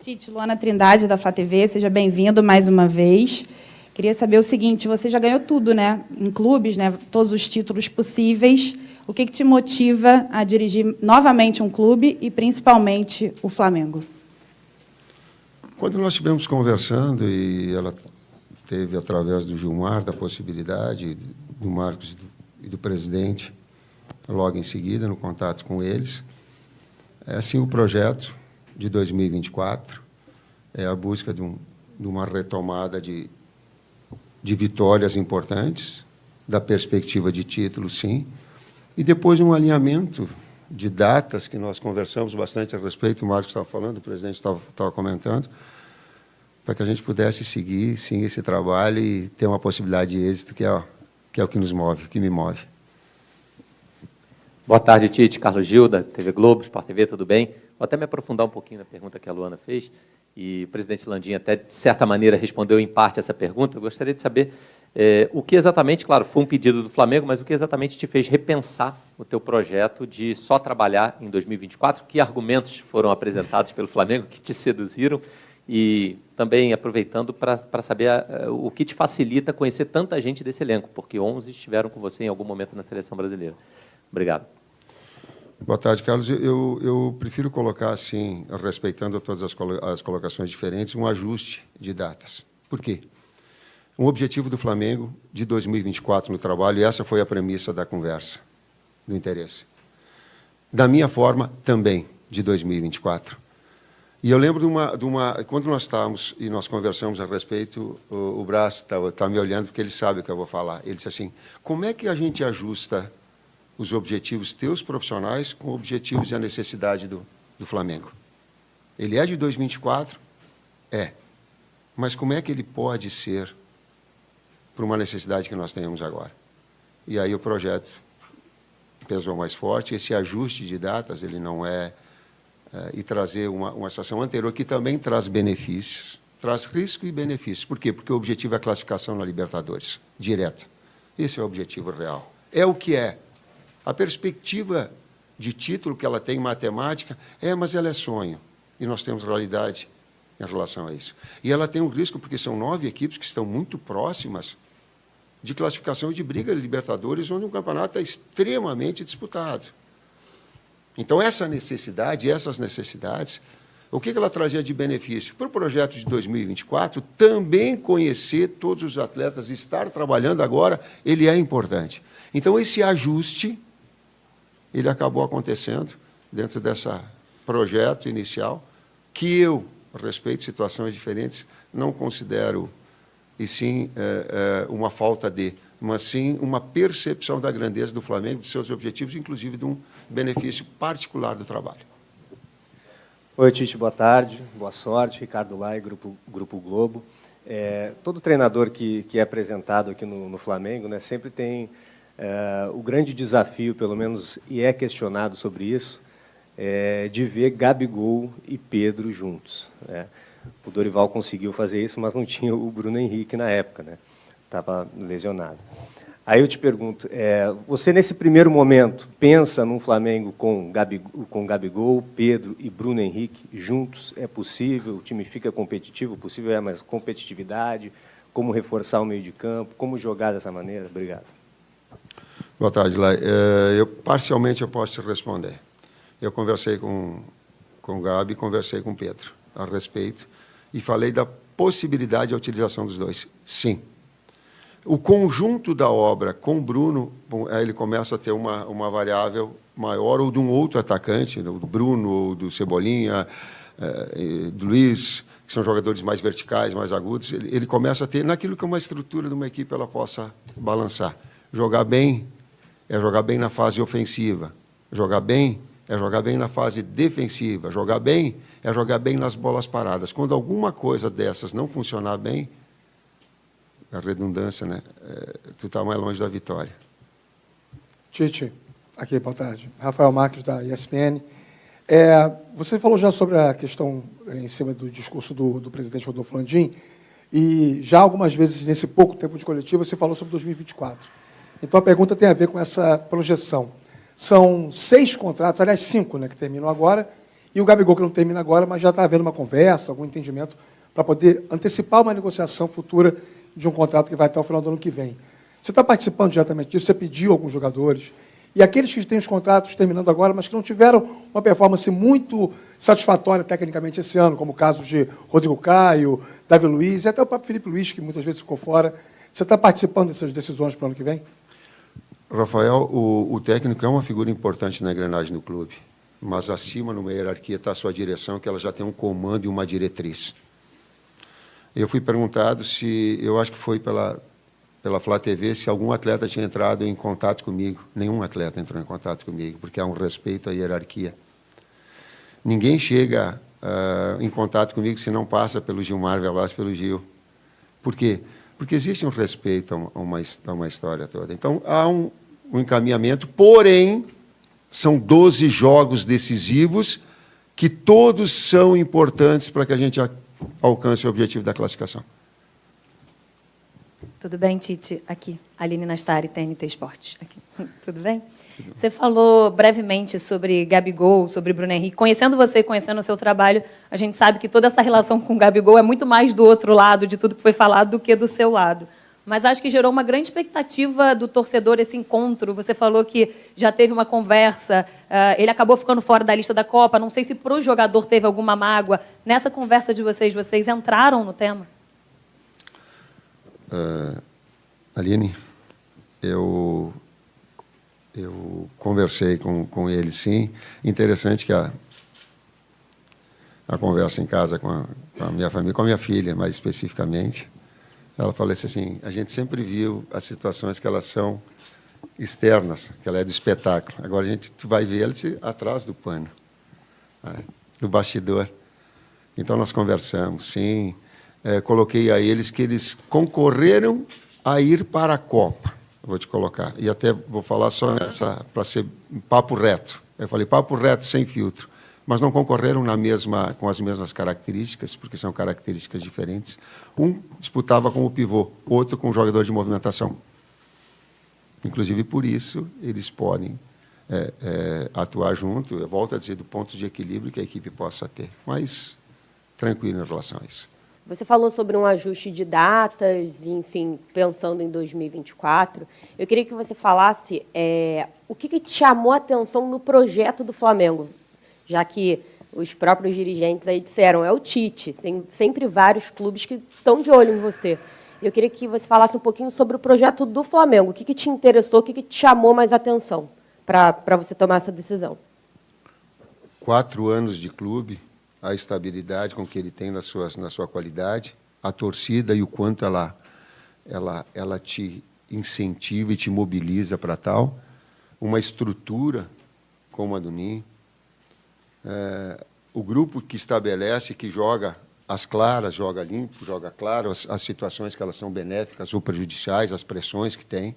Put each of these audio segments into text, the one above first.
Tite, Luana Trindade, da Flá TV, seja bem-vindo mais uma vez. Queria saber o seguinte, você já ganhou tudo, né? Em clubes, né? Todos os títulos possíveis. O que te motiva a dirigir novamente um clube e, principalmente, o Flamengo? Quando nós estivemos conversando, e ela teve, através do Gilmar, da possibilidade, do Marcos e do presidente, logo em seguida, no contato com eles, é assim o projeto de 2024, é a busca de uma retomada de vitórias importantes, da perspectiva de título, sim, e depois um alinhamento de datas, que nós conversamos bastante a respeito, o Marcos estava falando, o presidente estava comentando, para que a gente pudesse seguir, sim, esse trabalho e ter uma possibilidade de êxito, que é o que nos move, que me move. Boa tarde, Tite. Carlos Gil, da TV Globo, Sport TV, tudo bem? Vou até me aprofundar um pouquinho na pergunta que a Luana fez, e o presidente Landim até, de certa maneira, respondeu em parte essa pergunta. Eu gostaria de saber o que exatamente, claro, foi um pedido do Flamengo, mas o que exatamente te fez repensar o teu projeto de só trabalhar em 2024? Que argumentos foram apresentados pelo Flamengo que te seduziram? E também aproveitando para saber o que te facilita conhecer tanta gente desse elenco, porque 11 estiveram com você em algum momento na seleção brasileira. Obrigado. Boa tarde, Carlos. Eu prefiro colocar, assim, respeitando todas as colocações diferentes, um ajuste de datas. Por quê? Um objetivo do Flamengo de 2024 no trabalho, e essa foi a premissa da conversa, do interesse. Da minha forma, também, de 2024. E eu lembro quando nós estávamos e nós conversamos a respeito, o Brás está me olhando porque ele sabe o que eu vou falar. Ele disse assim, como é que a gente ajusta os objetivos teus profissionais com objetivos e a necessidade do Flamengo? Ele é de 2024? É. Mas como é que ele pode ser para uma necessidade que nós tenhamos agora? E aí o projeto pesou mais forte, esse ajuste de datas, ele não é... e trazer uma situação anterior que também traz benefícios, traz risco e benefícios. Por quê? Porque o objetivo é a classificação na Libertadores, direta. Esse é o objetivo real. É o que é. A perspectiva de título que ela tem em matemática mas ela é sonho. E nós temos realidade em relação a isso. E ela tem um risco, porque são 9 equipes que estão muito próximas de classificação e de briga de Libertadores, onde o campeonato é extremamente disputado. Então, essa necessidade, essas necessidades, o que ela trazia de benefício? Para o projeto de 2024, também conhecer todos os atletas, estar trabalhando agora, ele é importante. Então, esse ajuste, ele acabou acontecendo dentro desse projeto inicial, que eu, a respeito de situações diferentes, não considero, e sim, uma falta de, mas sim uma percepção da grandeza do Flamengo, de seus objetivos, inclusive de um benefício particular do trabalho. Oi, Tite, boa tarde, boa sorte. Ricardo Lai, Grupo Globo. Todo treinador que é apresentado aqui no Flamengo, né, sempre tem o grande desafio, pelo menos, e é questionado sobre isso, de ver Gabigol e Pedro juntos, né? O Dorival conseguiu fazer isso, mas não tinha o Bruno Henrique na época, né? Estava lesionado. Aí eu te pergunto, você nesse primeiro momento pensa num Flamengo com Gabigol, Pedro e Bruno Henrique juntos? É possível? O time fica competitivo? Possível mas competitividade? Como reforçar o meio de campo? Como jogar dessa maneira? Obrigado. Boa tarde, Lai. Parcialmente eu posso te responder. Eu conversei com o Gabi, conversei com o Pedro a respeito e falei da possibilidade da utilização dos dois. Sim. O conjunto da obra com o Bruno, ele começa a ter uma variável maior, ou de um outro atacante, do Bruno, ou do Cebolinha, do Luiz, que são jogadores mais verticais, mais agudos, ele começa a ter, naquilo que é uma estrutura de uma equipe, ela possa balançar. Jogar bem é jogar bem na fase ofensiva. Jogar bem é jogar bem na fase defensiva. Jogar bem é jogar bem nas bolas paradas. Quando alguma coisa dessas não funcionar bem, a redundância, né? Tu está mais longe da vitória. Tite, aqui, boa tarde. Rafael Marques, da ESPN. Você falou já sobre a questão em cima do discurso do presidente Rodolfo Landim, e já algumas vezes, nesse pouco tempo de coletivo, você falou sobre 2024. Então, a pergunta tem a ver com essa projeção. São 6 contratos, aliás, 5, né, que terminam agora, E o Gabigol, que não termina agora, mas já está havendo uma conversa, algum entendimento, para poder antecipar uma negociação futura de um contrato que vai até o final do ano que vem. Você está participando diretamente disso? Você pediu alguns jogadores? E aqueles que têm os contratos terminando agora, mas que não tiveram uma performance muito satisfatória tecnicamente esse ano, como o caso de Rodrigo Caio, Davi Luiz e até o próprio Felipe Luiz, que muitas vezes ficou fora. Você está participando dessas decisões para o ano que vem? Rafael, o técnico é uma figura importante na engrenagem do clube, mas acima, numa hierarquia, está a sua direção, que ela já tem um comando e uma diretriz. Eu fui perguntado se, eu acho que foi pela Flá TV, se algum atleta tinha entrado em contato comigo. Nenhum atleta entrou em contato comigo, porque há um respeito à hierarquia. Ninguém chega em contato comigo se não passa pelo Gilmar Veloz, pelo Gil. Por quê? Porque existe um respeito a uma história toda. Então, há um encaminhamento, porém, são 12 jogos decisivos que todos são importantes para que a gente alcance o objetivo da classificação. Tudo bem, Tite? Aqui, Aline Nastari, TNT Esportes. Aqui. Tudo bem? Você falou brevemente sobre Gabigol, sobre Bruno Henrique. Conhecendo você, conhecendo o seu trabalho, a gente sabe que toda essa relação com o Gabigol é muito mais do outro lado de tudo que foi falado do que do seu lado. Mas acho que gerou uma grande expectativa do torcedor esse encontro. Você falou que já teve uma conversa, ele acabou ficando fora da lista da Copa. Não sei se para o jogador teve alguma mágoa. Nessa conversa de vocês entraram no tema? Aline, eu conversei com ele, sim. Interessante que a conversa em casa com a minha família, com a minha filha, mais especificamente, ela falou assim, a gente sempre viu as situações que elas são externas, que ela é do espetáculo. Agora a gente vai ver elas atrás do pano, do bastidor. Então nós conversamos, sim. Coloquei a eles que eles concorreram a ir para a Copa. Vou te colocar. E até vou falar só nessa, para ser papo reto. Eu falei papo reto, sem filtro. Mas não concorreram com as mesmas características, porque são características diferentes. Um disputava como pivô, outro com jogador de movimentação. Inclusive, por isso, eles podem atuar junto. Eu volto a dizer, do ponto de equilíbrio que a equipe possa ter. Mas tranquilo em relação a isso. Você falou sobre um ajuste de datas, enfim, pensando em 2024. Eu queria que você falasse o que te chamou a atenção no projeto do Flamengo, já que os próprios dirigentes aí disseram, é o Tite, tem sempre vários clubes que estão de olho em você. Eu queria que você falasse um pouquinho sobre o projeto do Flamengo, o que te interessou, o que te chamou mais atenção para você tomar essa decisão. 4 anos de clube, a estabilidade com que ele tem na sua qualidade, a torcida e o quanto ela te incentiva e te mobiliza para tal, uma estrutura como a do Ninho, o grupo que estabelece, que joga as claras, joga limpo, joga claro, as situações que elas são benéficas ou prejudiciais, as pressões que tem.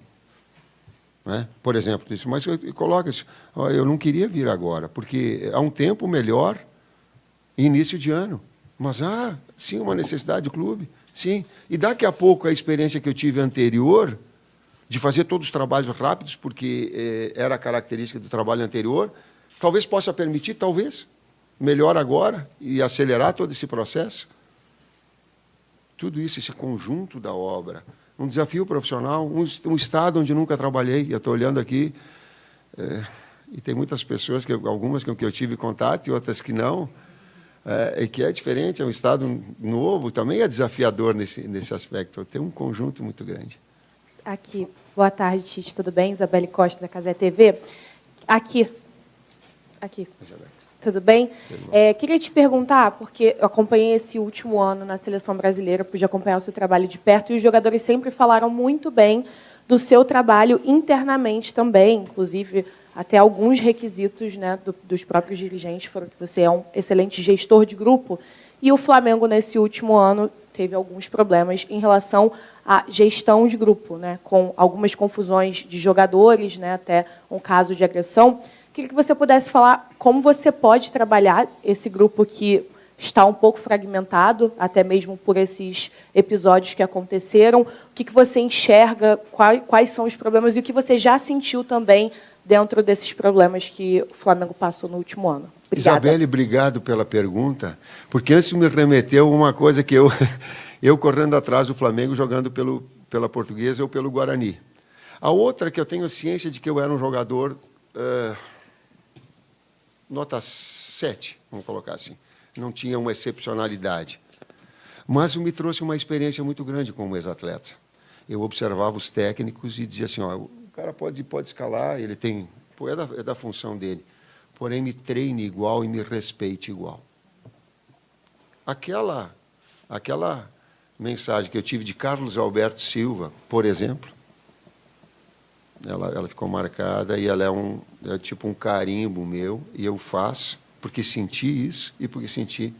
Né? Por exemplo, isso, mas coloca isso, eu não queria vir agora, porque há um tempo melhor, início de ano. Mas, sim, uma necessidade do clube, sim. E daqui a pouco a experiência que eu tive anterior, de fazer todos os trabalhos rápidos, porque era a característica do trabalho anterior, talvez possa permitir, talvez, melhor agora e acelerar todo esse processo. Tudo isso, esse conjunto da obra, um desafio profissional, um estado onde nunca trabalhei. Eu estou olhando aqui, e tem muitas pessoas, algumas com que eu tive contato e outras que não, que é diferente, é um estado novo, também é desafiador nesse aspecto. Tem um conjunto muito grande. Aqui, boa tarde, Tite, tudo bem? Isabelle Costa, da Casé TV. Aqui, tudo bem? Queria te perguntar, porque eu acompanhei esse último ano na Seleção Brasileira, pude acompanhar o seu trabalho de perto, e os jogadores sempre falaram muito bem do seu trabalho internamente também, inclusive até alguns requisitos, né, dos próprios dirigentes foram que você é um excelente gestor de grupo, e o Flamengo, nesse último ano, teve alguns problemas em relação à gestão de grupo, né, com algumas confusões de jogadores, né, até um caso de agressão. Queria que você pudesse falar como você pode trabalhar esse grupo que está um pouco fragmentado, até mesmo por esses episódios que aconteceram. O que você enxerga, quais são os problemas e o que você já sentiu também dentro desses problemas que o Flamengo passou no último ano? Obrigada. Isabelle, obrigado pela pergunta, porque antes me remeteu a uma coisa que eu correndo atrás do Flamengo, jogando pela Portuguesa ou pelo Guarani. A outra que eu tenho ciência de que eu era um jogador nota 7, vamos colocar assim. Não tinha uma excepcionalidade. Mas me trouxe uma experiência muito grande como ex-atleta. Eu observava os técnicos e dizia assim, ó, o cara pode escalar, ele tem, é da função dele, porém me treine igual e me respeite igual. Aquela mensagem que eu tive de Carlos Alberto Silva, por exemplo, ela ficou marcada e ela é tipo um carimbo meu, e eu faço porque senti isso e porque senti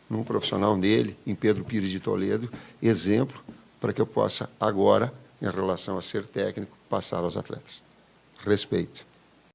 num profissional dele, em Pedro Pires de Toledo, exemplo para que eu possa agora, em relação a ser técnico, passar aos atletas. Respeito.